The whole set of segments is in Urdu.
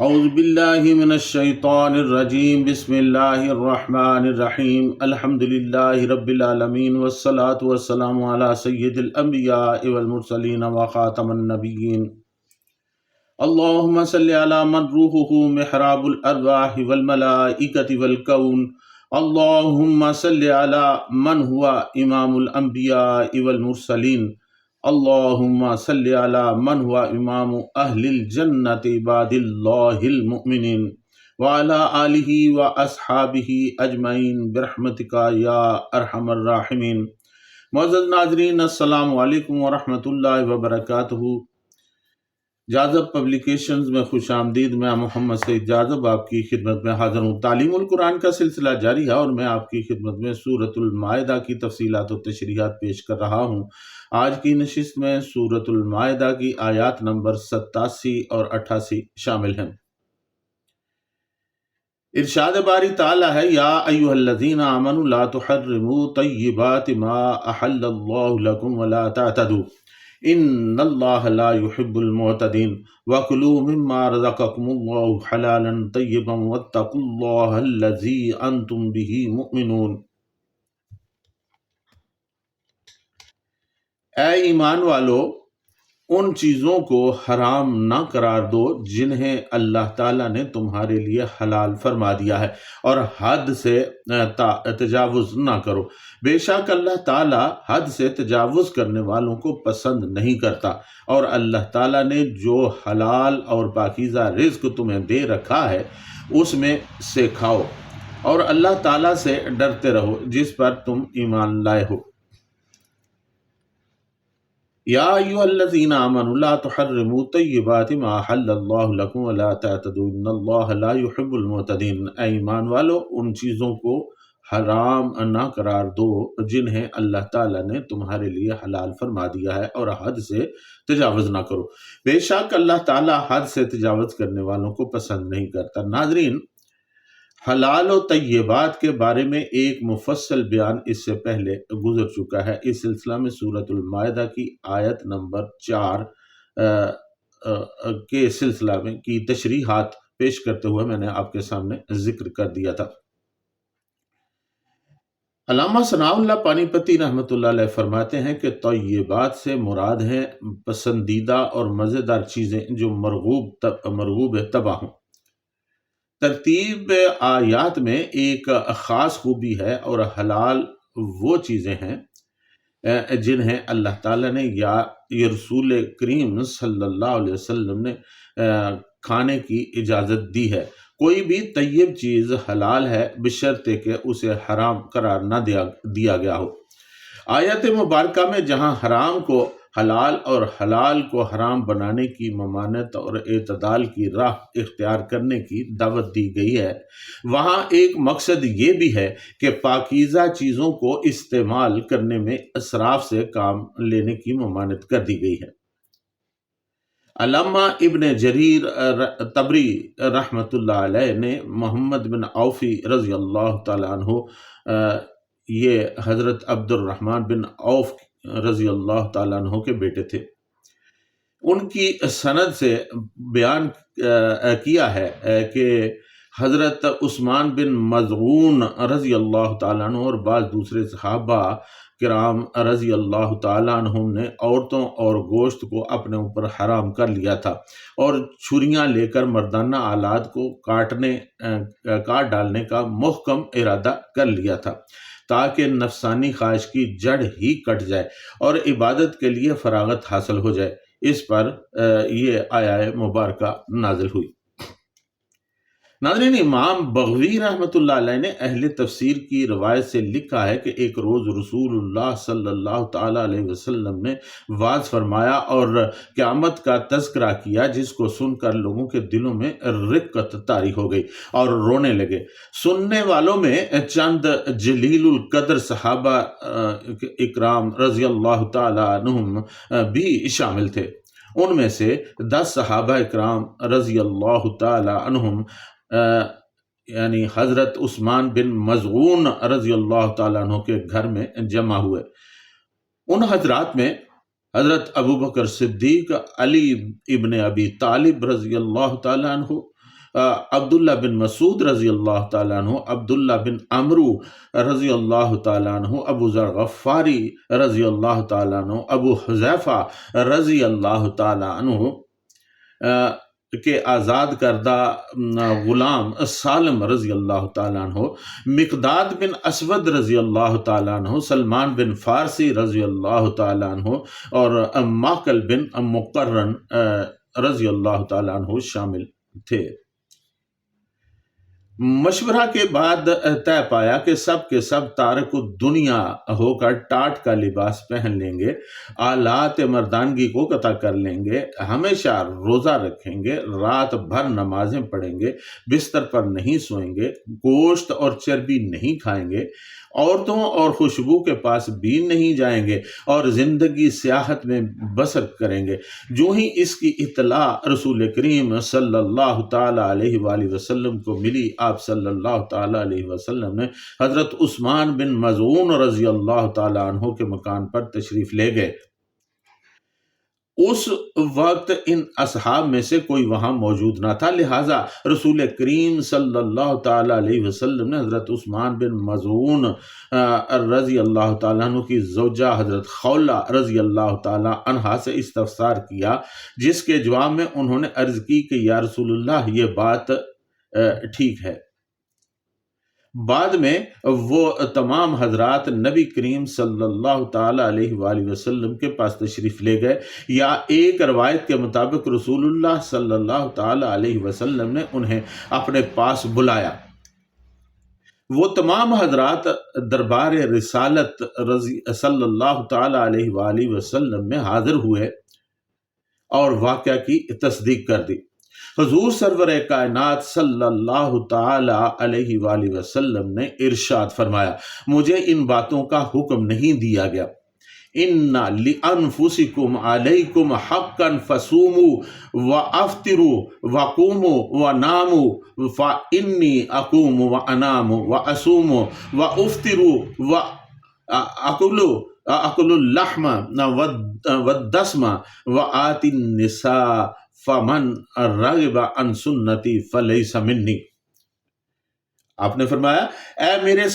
اعوذ باللہ من الشیطان الرجیم بسم اللہ الرحمن الرحیم الحمد للہ رب العالمین والصلاة والسلام علی سید الانبیاء والمرسلین وخاتم النبیین اللہم صلی علی من روحہ محراب الارواح والملائکۃ والکون اللہم صلی علی من ہوا امام الانبیاء والمرسلین اللہم صلی علی من ہوا امام اہل الجنت عباد اللہ المؤمنین وعلی آلہ واصحابہ اجمعین برحمتک یا ارحم الراحمین۔ معزز ناظرین، السلام علیکم ورحمۃ اللہ وبرکاتہ۔ جاذب پبلیکیشنز میں خوش آمدید۔ میں محمد سعید جاذب آپ کی خدمت میں حاضر ہوں۔ تعلیم القرآن کا سلسلہ جاری ہے اور میں آپ کی خدمت میں سورۃ المائدہ کی تفصیلات و تشریحات پیش کر رہا ہوں۔ آج کی نشست میں سورۃ المائدہ کی آیات نمبر 87 اور 88 شامل ہیں۔ ارشاد باری تعالیٰ ہے، یا ایھا الذین آمنوا لا تحرموا طیبات ما احل اللہ لکم ولا تعتدوا ان اللہ لا يحب المعتدین وکلوا مما رزقکم اللہ حلالا طیبا واتقوا اللہ الذی انتم بہ مؤمنون۔ اے ایمان والو، ان چیزوں کو حرام نہ قرار دو جنہیں اللہ تعالیٰ نے تمہارے لیے حلال فرما دیا ہے، اور حد سے تجاوز نہ کرو۔ بے شک اللہ تعالیٰ حد سے تجاوز کرنے والوں کو پسند نہیں کرتا، اور اللہ تعالیٰ نے جو حلال اور پاکیزہ رزق تمہیں دے رکھا ہے اس میں سے کھاؤ، اور اللہ تعالیٰ سے ڈرتے رہو جس پر تم ایمان لائے ہو۔ یا ایھا الذین آمنوا لا تحرموا طیبات ما احل اللہ لکم ولا تعتدوا ان اللہ لا يحب المعتدین۔ اے ایمان والو، ان چیزوں کو حرام نہ قرار دو جنہیں اللہ تعالیٰ نے تمہارے لیے حلال فرما دیا ہے، اور حد سے تجاوز نہ کرو۔ بے شک اللہ تعالیٰ حد سے تجاوز کرنے والوں کو پسند نہیں کرتا۔ ناظرین، حلال و طیبات کے بارے میں ایک مفصل بیان اس سے پہلے گزر چکا ہے۔ اس سلسلہ میں سورۃ المائدہ کی آیت نمبر 4 کے سلسلہ میں کی تشریحات پیش کرتے ہوئے میں نے آپ کے سامنے ذکر کر دیا تھا۔ علامہ ثناء اللہ پانی پتی رحمۃ اللہ علیہ فرماتے ہیں کہ طیبات سے مراد ہیں پسندیدہ اور مزیدار چیزیں جو مرغوب طبع ہوں۔ ترتیب آیات میں ایک خاص خوبی ہے، اور حلال وہ چیزیں ہیں جنہیں اللہ تعالیٰ نے یا رسول کریم صلی اللہ علیہ وسلم نے کھانے کی اجازت دی ہے۔ کوئی بھی طیب چیز حلال ہے بشرطے کہ اسے حرام قرار نہ دیا گیا ہو۔ آیت مبارکہ میں جہاں حرام کو حلال اور حلال کو حرام بنانے کی ممانعت اور اعتدال کی راہ اختیار کرنے کی دعوت دی گئی ہے، وہاں ایک مقصد یہ بھی ہے کہ پاکیزہ چیزوں کو استعمال کرنے میں اسراف سے کام لینے کی ممانعت کر دی گئی ہے۔ علامہ ابن جریر طبری رحمۃ اللہ علیہ نے محمد بن عوف رضی اللہ تعالیٰ عنہ، یہ حضرت عبد الرحمن بن عوف رضی اللہ تعالیٰ عنہ کے بیٹے تھے، ان کی سند سے بیان کیا ہے کہ حضرت عثمان بن مظعون رضی اللہ تعالیٰ عنہ اور بعض دوسرے صحابہ کرام رضی اللہ تعالیٰ عنہم نے عورتوں اور گوشت کو اپنے اوپر حرام کر لیا تھا، اور چھریاں لے کر مردانہ آلات کو کاٹ ڈالنے کا محکم ارادہ کر لیا تھا، تاکہ نفسانی خواہش کی جڑ ہی کٹ جائے اور عبادت کے لیے فراغت حاصل ہو جائے۔ اس پر یہ آیہ مبارکہ نازل ہوئی۔ ناظرین، امام بغوی رحمۃ اللہ علیہ نے اہل تفسیر کی روایت سے لکھا ہے کہ ایک روز رسول اللہ صلی اللہ تعالیٰ علیہ وسلم نے وعظ فرمایا اور قیامت کا تذکرہ کیا، جس کو سن کر لوگوں کے دلوں میں رقت طاری ہو گئی اور رونے لگے۔ سننے والوں میں چند جلیل القدر صحابہ اکرام رضی اللہ تعالیٰ عنہم بھی شامل تھے۔ ان میں سے 10 صحابہ اکرام رضی اللہ تعالیٰ عنہم یعنی حضرت عثمان بن مظعون رضی اللہ تعالیٰ عنہ کے گھر میں جمع ہوئے۔ ان حضرات میں حضرت ابو بکر صدیق، علی ابن ابی طالب رضی اللہ تعالیٰ عنہ، عبداللہ بن مسعود رضی اللہ تعالیٰ عنہ، عبداللہ بن عمرو رضی اللہ تعالیٰ عنہ، ابو ذر غفاری رضی اللہ تعالیٰ عنہ، ابو حذیفہ رضی اللہ تعالیٰ عنہ کے آزاد کردہ غلام سالم رضی اللہ تعالیٰ عنہ، مقداد بن اسود رضی اللہ تعالیٰ عنہ، سلمان بن فارسی رضی اللہ تعالیٰ عنہ، اور ماقل بن مقرن رضی اللہ تعالیٰ عنہ شامل تھے۔ مشورہ کے بعد طے پایا کہ سب کے سب تارک الدنیا ہو کر ٹاٹ کا لباس پہن لیں گے، آلات مردانگی کو قطع کر لیں گے، ہمیشہ روزہ رکھیں گے، رات بھر نمازیں پڑھیں گے، بستر پر نہیں سوئیں گے، گوشت اور چربی نہیں کھائیں گے، عورتوں اور خوشبو کے پاس بھی نہیں جائیں گے، اور زندگی سیاحت میں بسر کریں گے۔ جو ہی اس کی اطلاع رسول کریم صلی اللہ تعالیٰ علیہ وآلہ وسلم کو ملی، آپ صلی اللہ تعالیٰ علیہ وسلم نے حضرت عثمان بن مظعون رضی اللہ تعالیٰ عنہ کے مکان پر تشریف لے گئے۔ اس وقت ان اصحاب میں سے کوئی وہاں موجود نہ تھا، لہٰذا رسول کریم صلی اللہ تعالیٰ علیہ وسلم نے حضرت عثمان بن مظعون رضی اللہ تعالیٰ عنہ کی زوجہ حضرت خولہ رضی اللہ تعالیٰ عنہا سے استفسار کیا، جس کے جواب میں انہوں نے عرض کی کہ یا رسول اللہ، یہ بات ٹھیک ہے۔ بعد میں وہ تمام حضرات نبی کریم صلی اللہ تعالیٰ علیہ وآلہ وسلم کے پاس تشریف لے گئے، یا ایک روایت کے مطابق رسول اللہ صلی اللہ تعالیٰ علیہ وسلم نے انہیں اپنے پاس بلایا۔ وہ تمام حضرات دربار رسالت صلی اللہ تعالیٰ علیہ وآلہ وسلم میں حاضر ہوئے اور واقعہ کی تصدیق کر دی۔ حضور سرور کائنات صلی اللہ تعالی علیہ وآلہ وسلم نے ارشاد فرمایا، مجھے ان باتوں کا حکم نہیں دیا گیا، ان لانفسکم علیکم حقا فصوموا وافطروا وقوموا وناموا فانی اقوم وانام واصوم وافطر واکل اللحم والدسم وآتی النساء فمن رغب عن سنتی فلیس منی۔ آپ نے فرمایا، اے میرے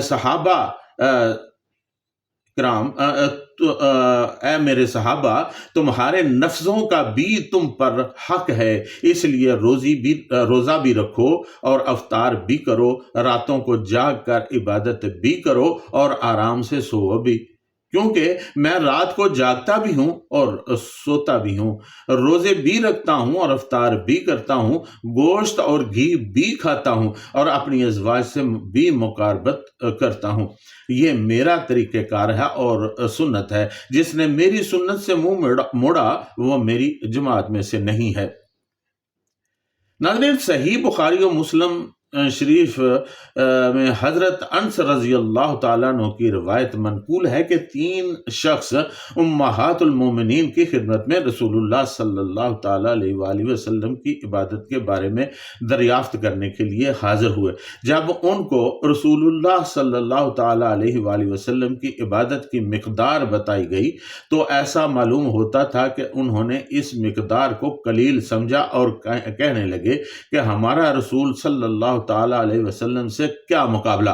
صحابہ کرام، اے میرے صحابہ، تمہارے نفسوں کا بھی تم پر حق ہے، اس لیے روزہ بھی رکھو اور افطار بھی کرو، راتوں کو جاگ کر عبادت بھی کرو اور آرام سے سو بھی، کیونکہ میں رات کو جاگتا بھی ہوں اور سوتا بھی ہوں، روزے بھی رکھتا ہوں اور افطار بھی کرتا ہوں، گوشت اور گھی بھی کھاتا ہوں اور اپنی ازواج سے بھی مقاربت کرتا ہوں۔ یہ میرا طریقہ کار ہے اور سنت ہے، جس نے میری سنت سے منہ موڑا وہ میری جماعت میں سے نہیں ہے۔ ناظرین، صحیح بخاری و مسلم شریف میں حضرت انس رضی اللہ تعالیٰ عنہ کی روایت منقول ہے کہ 3 شخص امہات المومنین کی خدمت میں رسول اللہ صلی اللہ تعالیٰ علیہ وآلہ وسلم کی عبادت کے بارے میں دریافت کرنے کے لیے حاضر ہوئے۔ جب ان کو رسول اللہ صلی اللہ تعالیٰ علیہ وآلہ وسلم کی عبادت کی مقدار بتائی گئی تو ایسا معلوم ہوتا تھا کہ انہوں نے اس مقدار کو قلیل سمجھا اور کہنے لگے کہ ہمارا رسول صلی اللہ تعالیٰ علیہ وسلم سے کیا مقابلہ۔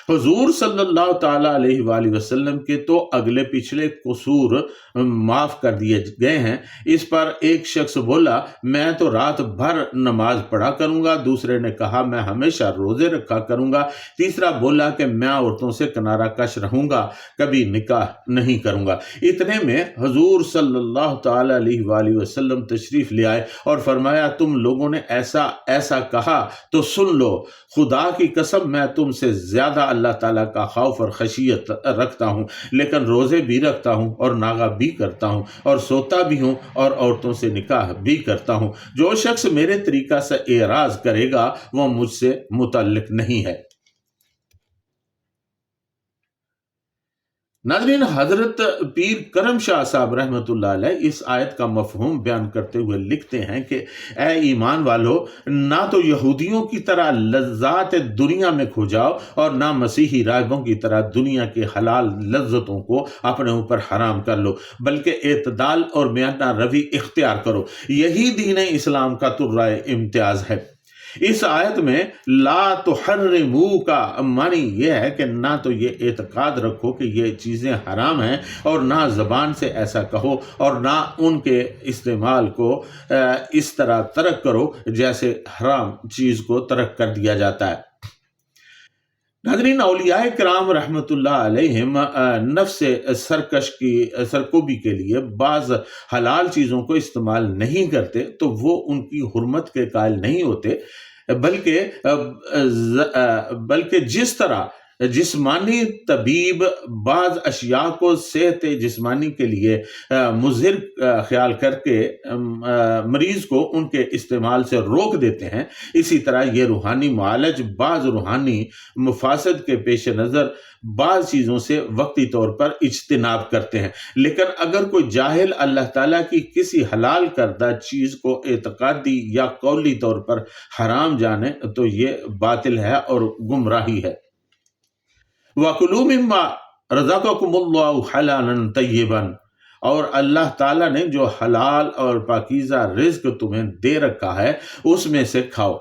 حضور صلی اللہ تعالیٰ علیہ وآلہ وسلم کے تو اگلے پچھلے قصور معاف کر دیے گئے ہیں۔ اس پر ایک شخص بولا، میں تو رات بھر نماز پڑھا کروں گا، دوسرے نے کہا میں ہمیشہ روزے رکھا کروں گا، تیسرا بولا کہ میں عورتوں سے کنارہ کش رہوں گا، کبھی نکاح نہیں کروں گا۔ اتنے میں حضور صلی اللہ تعالیٰ علیہ وآلہ وسلم تشریف لے آئے اور فرمایا، تم لوگوں نے ایسا کہا تو سن لو، خدا کی قسم میں تم سے زیادہ اللہ تعالیٰ کا خوف اور خشیت رکھتا ہوں، لیکن روزے بھی رکھتا ہوں اور ناغہ بھی کرتا ہوں اور سوتا بھی ہوں اور عورتوں سے نکاح بھی کرتا ہوں۔ جو شخص میرے طریقہ سے اعراض کرے گا وہ مجھ سے متعلق نہیں ہے۔ ناظرین، حضرت پیر کرم شاہ صاحب رحمۃ اللہ علیہ اس آیت کا مفہوم بیان کرتے ہوئے لکھتے ہیں کہ اے ایمان والو، نہ تو یہودیوں کی طرح لذات دنیا میں کھو جاؤ اور نہ مسیحی راہبوں کی طرح دنیا کے حلال لذتوں کو اپنے اوپر حرام کر لو، بلکہ اعتدال اور میانہ روی اختیار کرو۔ یہی دین اسلام کا ترائے امتیاز ہے۔ اس آیت میں لا تحرمو کا معنی یہ ہے کہ نہ تو یہ اعتقاد رکھو کہ یہ چیزیں حرام ہیں اور نہ زبان سے ایسا کہو، اور نہ ان کے استعمال کو اس طرح ترک کرو جیسے حرام چیز کو ترک کر دیا جاتا ہے۔ ناظرین، اولیاء کرام رحمۃ اللہ علیہم نفس سرکوبی کے لیے بعض حلال چیزوں کو استعمال نہیں کرتے تو وہ ان کی حرمت کے قائل نہیں ہوتے، بلکہ جس طرح جسمانی طبیب بعض اشیاء کو صحت جسمانی کے لیے مضر خیال کر کے مریض کو ان کے استعمال سے روک دیتے ہیں، اسی طرح یہ روحانی معالج بعض روحانی مفاسد کے پیش نظر بعض چیزوں سے وقتی طور پر اجتناب کرتے ہیں۔ لیکن اگر کوئی جاہل اللہ تعالیٰ کی کسی حلال کردہ چیز کو اعتقادی یا قولی طور پر حرام جانے تو یہ باطل ہے اور گمراہی ہے۔ وَكُلُوا مِمَّا رَزَقَكُمُ اللَّهُ حَلَالًا طَيِّبًا، اور اللہ تعالیٰ نے جو حلال اور پاکیزہ رزق تمہیں دے رکھا ہے اس میں سے کھاؤ،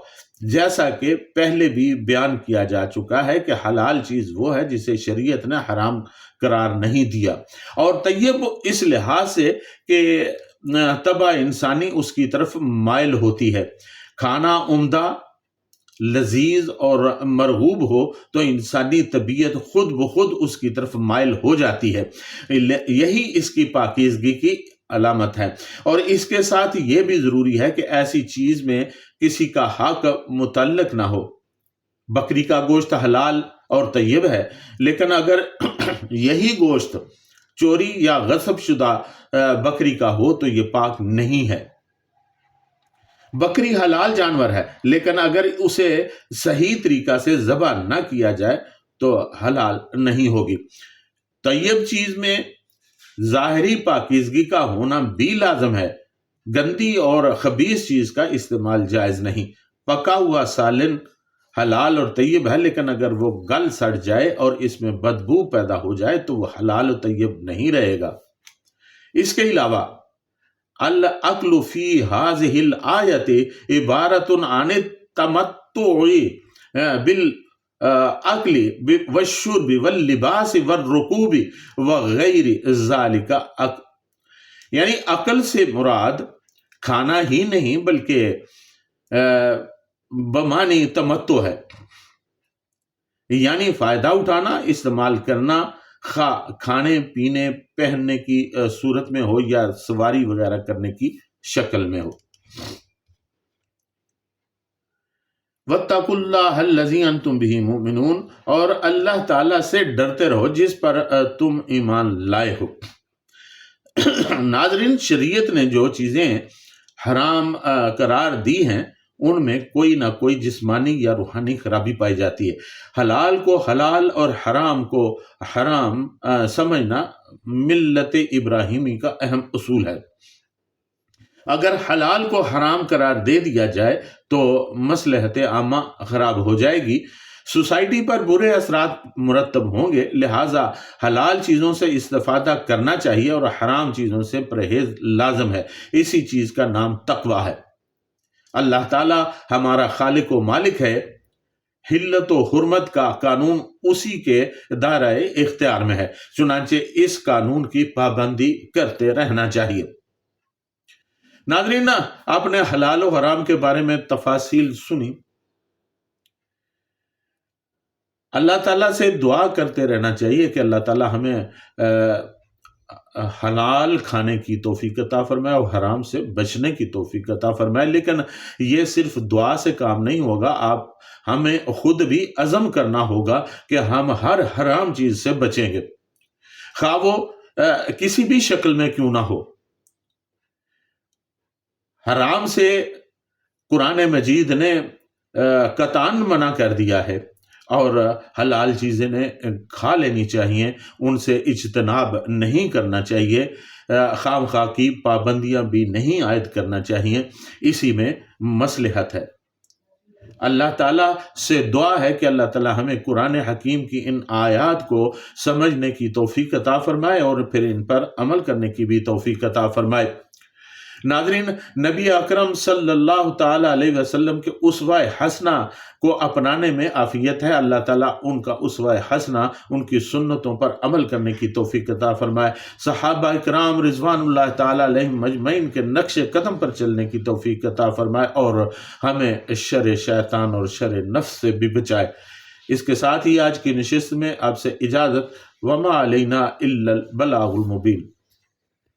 جیسا کہ پہلے بھی بیان کیا جا چکا ہے کہ حلال چیز وہ ہے جسے شریعت نے حرام قرار نہیں دیا، اور طیب اس لحاظ سے کہ طبع انسانی اس کی طرف مائل ہوتی ہے۔ کھانا عمدہ، لذیذ اور مرغوب ہو تو انسانی طبیعت خود بخود اس کی طرف مائل ہو جاتی ہے، یہی اس کی پاکیزگی کی علامت ہے۔ اور اس کے ساتھ یہ بھی ضروری ہے کہ ایسی چیز میں کسی کا حق متعلق نہ ہو۔ بکری کا گوشت حلال اور طیب ہے، لیکن اگر یہی گوشت چوری یا غصب شدہ بکری کا ہو تو یہ پاک نہیں ہے۔ بکری حلال جانور ہے، لیکن اگر اسے صحیح طریقہ سے ذبح نہ کیا جائے تو حلال نہیں ہوگی۔ طیب چیز میں ظاہری پاکیزگی کا ہونا بھی لازم ہے، گندی اور خبیث چیز کا استعمال جائز نہیں۔ پکا ہوا سالن حلال اور طیب ہے، لیکن اگر وہ گل سڑ جائے اور اس میں بدبو پیدا ہو جائے تو وہ حلال و طیب نہیں رہے گا۔ اس کے علاوہ العقل فی ہذہ الآیت عبارت عن التمتع بالعقل والشرب واللباس والرکوب وغیر ذالک، یعنی عقل سے مراد کھانا ہی نہیں بلکہ بمعنی تمتع ہے، یعنی فائدہ اٹھانا، استعمال کرنا، کھانے پینے پہننے کی صورت میں ہو یا سواری وغیرہ کرنے کی شکل میں ہو۔ وَاتَّقُوا اللَّهَ الَّذِي أَنْتُمْ بِهِ مُؤْمِنُونَ، اور اللہ تعالیٰ سے ڈرتے رہو جس پر تم ایمان لائے ہو۔ ناظرین، شریعت نے جو چیزیں حرام قرار دی ہیں ان میں کوئی نہ کوئی جسمانی یا روحانی خرابی پائی جاتی ہے۔ حلال کو حلال اور حرام کو حرام سمجھنا ملت ابراہیمی کا اہم اصول ہے۔ اگر حلال کو حرام قرار دے دیا جائے تو مصلحت عامہ خراب ہو جائے گی، سوسائٹی پر برے اثرات مرتب ہوں گے، لہٰذا حلال چیزوں سے استفادہ کرنا چاہیے اور حرام چیزوں سے پرہیز لازم ہے۔ اسی چیز کا نام تقویٰ ہے۔ اللہ تعالیٰ ہمارا خالق و مالک ہے، حلت و حرمت کا قانون اسی کے دائرۂ اختیار میں ہے، چنانچہ اس قانون کی پابندی کرتے رہنا چاہیے۔ ناظرین، آپ نے حلال و حرام کے بارے میں تفاصیل سنی۔ اللہ تعالیٰ سے دعا کرتے رہنا چاہیے کہ اللہ تعالیٰ ہمیں حلال کھانے کی توفیق عطا فرمائے اور حرام سے بچنے کی توفیق عطا فرمائے۔ لیکن یہ صرف دعا سے کام نہیں ہوگا، ہمیں خود بھی عزم کرنا ہوگا کہ ہم ہر حرام چیز سے بچیں گے، خواہ وہ کسی بھی شکل میں کیوں نہ ہو۔ حرام سے قرآن مجید نے قطعاً منع کر دیا ہے، اور حلال چیزیں کھا لینی چاہیے، ان سے اجتناب نہیں کرنا چاہیے، خام خواہ کی پابندیاں بھی نہیں عائد کرنا چاہیے، اسی میں مصلحت ہے۔ اللہ تعالیٰ سے دعا ہے کہ اللہ تعالیٰ ہمیں قرآن حکیم کی ان آیات کو سمجھنے کی توفیق عطا فرمائے اور پھر ان پر عمل کرنے کی بھی توفیق عطا فرمائے۔ ناظرین، نبی اکرم صلی اللہ تعالیٰ علیہ وسلم کے اسوہ حسنہ کو اپنانے میں عافیت ہے۔ اللہ تعالیٰ ان کا اسوہ حسنہ، ان کی سنتوں پر عمل کرنے کی توفیق عطا فرمائے، صحابہ کرام رضوان اللہ تعالیٰ علیہم مجمعین کے نقش قدم پر چلنے کی توفیق عطا فرمائے اور ہمیں شر شیطان اور شر نفس سے بھی بچائے۔ اس کے ساتھ ہی آج کی نشست میں آپ سے اجازت، وما علینا الا البلاغ المبین۔